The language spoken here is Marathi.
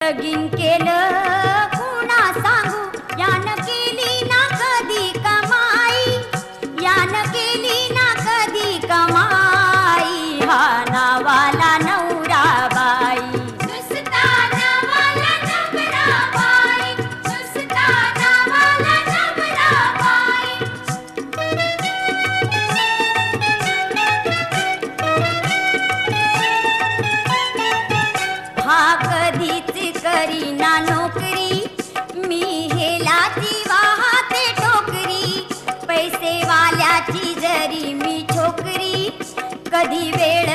लगीन केलं कुणा सांगू, यानं केली ना कधी कमाई, यानं केली ना कधी कमाई, हा नावाला नवरा बाई, नुसता नावाला नवरा बाई, नुसता नावाला नवरा बाई. हा कधीच करीना नोकरी, मी हेलाची वाहते टोकरी, पैसे वाल्याची जरी मी छोकरी, कधी वेळ